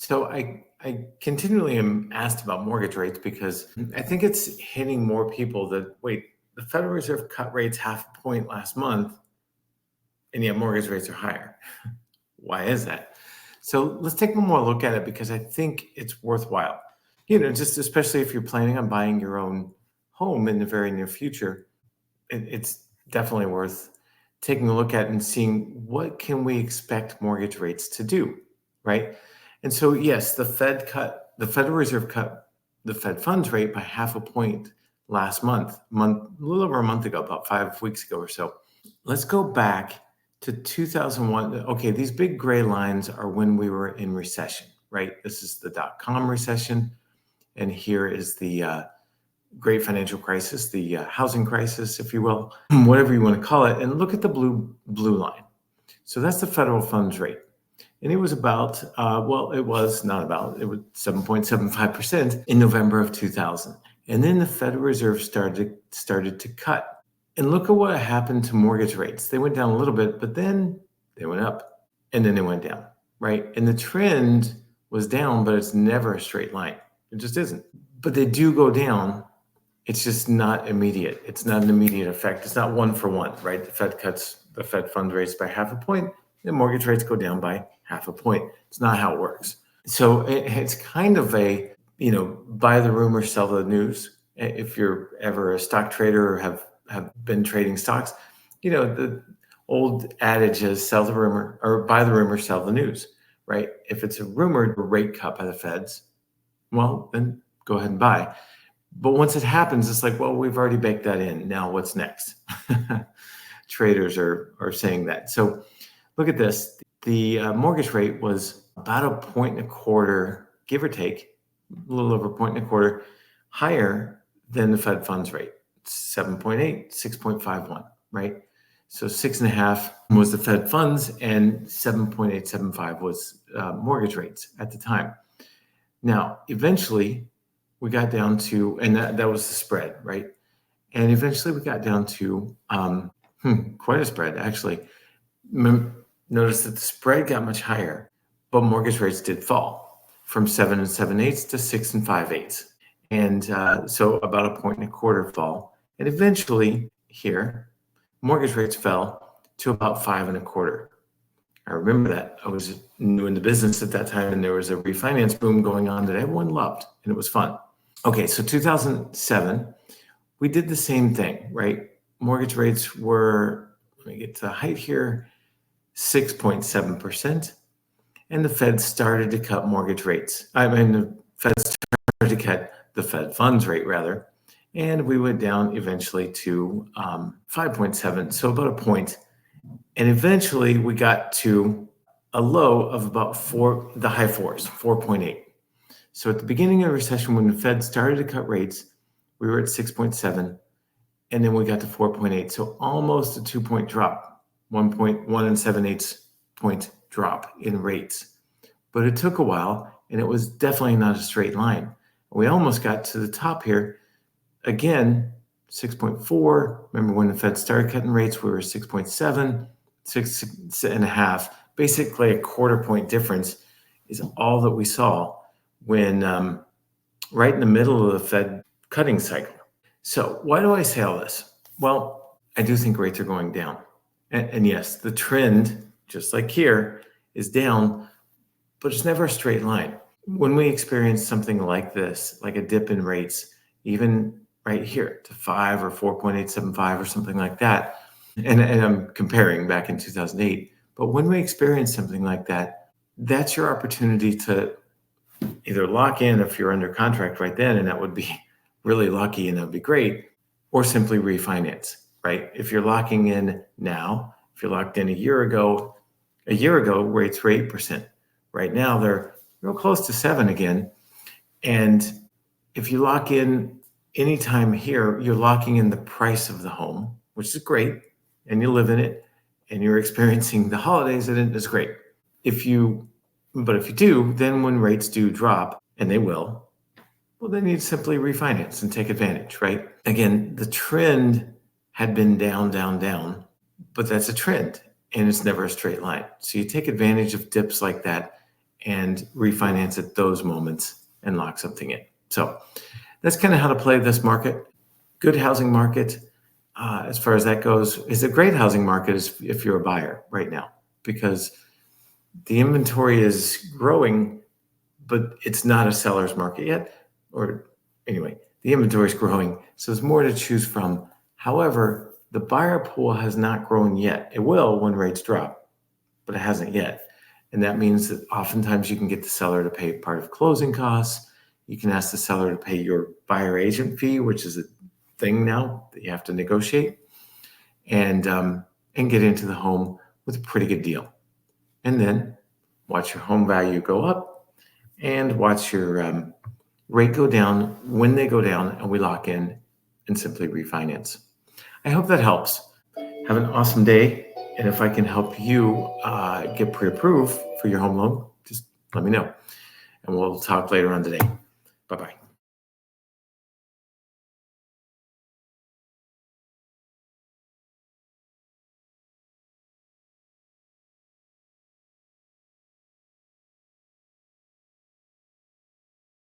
So I continually am asked about mortgage rates because I think it's hitting more people that, wait, the Federal Reserve cut rates half a point last month, and yet mortgage rates are higher. Why is that? So let's take one more look at it because I think it's worthwhile. Just especially if you're planning on buying your own home in the very near future, it's definitely worth taking a look at and seeing what can we expect mortgage rates to do, right? And so yes, the Federal Reserve cut the Fed funds rate by half a point last month, a little over a month ago, about 5 weeks ago or so. Let's go back to 2001. Okay, these big gray lines are when we were in recession, right? This is the dot-com recession, and here is the great financial crisis, the housing crisis, if you will, whatever you want to call it. And look at the blue line. So that's the federal funds rate. And it was about, it was 7.75% in November of 2000. And then the Federal Reserve started to cut. And look at what happened to mortgage rates. They went down a little bit, but then they went up and then they went down, right? And the trend was down, but it's never a straight line. It just isn't. But they do go down. It's just not immediate. It's not an immediate effect. It's not one for one, right? The Fed cuts the Fed fund rates by half a point, and mortgage rates go down by half a point. It's not how it works. So it's kind of a, buy the rumor, sell the news. If you're ever a stock trader or have been trading stocks, the old adage is sell the rumor or buy the rumor, sell the news, right? If it's a rumored rate cut by the Feds, well, then go ahead and buy. But once it happens, it's like, well, we've already baked that in. Now what's next? Traders are saying that. So look at this. The mortgage rate was about 1.25%, give or take, a little over 1.25%, higher than the Fed funds rate. 7.8, 6.51, right? So 6.5 was the Fed funds and 7.875 was mortgage rates at the time. Now, eventually we got down to, and that was the spread, right? And eventually we got down to quite a spread, actually. Notice that the spread got much higher, but mortgage rates did fall from 7 7/8 to 6 5/8. And so about 1.25% fall. And eventually here, mortgage rates fell to about 5.25%. I remember that. I was new in the business at that time, and there was a refinance boom going on that everyone loved, and it was fun. Okay, so 2007, we did the same thing, right? Mortgage rates were, let me get to the height here, 6.7%. And the Fed started to cut mortgage rates. The Fed started to cut the Fed funds rate, rather. And we went down eventually to 5.7, so about a point. And eventually we got to a low of about the high fours, 4.8. So at the beginning of the recession, when the Fed started to cut rates, we were at 6.7, and then we got to 4.8. So almost a 2-point drop, 1.1 7/8 point drop in rates. But it took a while, and it was definitely not a straight line. We almost got to the top here. Again, 6.4. Remember when the Fed started cutting rates, we were 6.7, 6.5. Basically a 1/4 point difference is all that we saw when right in the middle of the Fed cutting cycle. So why do I say all this? Well, I do think rates are going down. And yes, the trend, just like here, is down, but it's never a straight line. When we experience something like this, like a dip in rates, even right here to 5 or 4.875 or something like that, and I'm comparing back in 2008, but when we experience something like that, that's your opportunity to either lock in if you're under contract right then, and that would be really lucky and that would be great, or simply refinance, right? If you're locking in now, if you're locked in a year ago, rates were 8%. Right now, they're real close to 7 again. And if you lock in anytime here, you're locking in the price of the home, which is great, and you live in it, and you're experiencing the holidays in it, is great. But if you do, then when rates do drop, and they will, well, then you simply refinance and take advantage, right? Again, the trend had been down, down, down, but that's a trend, and it's never a straight line. So you take advantage of dips like that, and refinance at those moments and lock something in. So that's kind of how to play this market. Good housing market, as far as that goes, is a great housing market if you're a buyer right now, because the inventory is growing, but it's not a seller's market yet. Or anyway, the inventory is growing, so there's more to choose from. However, the buyer pool has not grown yet. It will when rates drop, but it hasn't yet. And that means that oftentimes you can get the seller to pay part of closing costs. You can ask the seller to pay your buyer agent fee, which is a thing now that you have to negotiate, and get into the home with a pretty good deal. And then watch your home value go up and watch your rate go down when they go down, and we lock in and simply refinance. I hope that helps. Have an awesome day. And if I can help you get pre-approved for your home loan, just let me know. And we'll talk later on today. Bye-bye.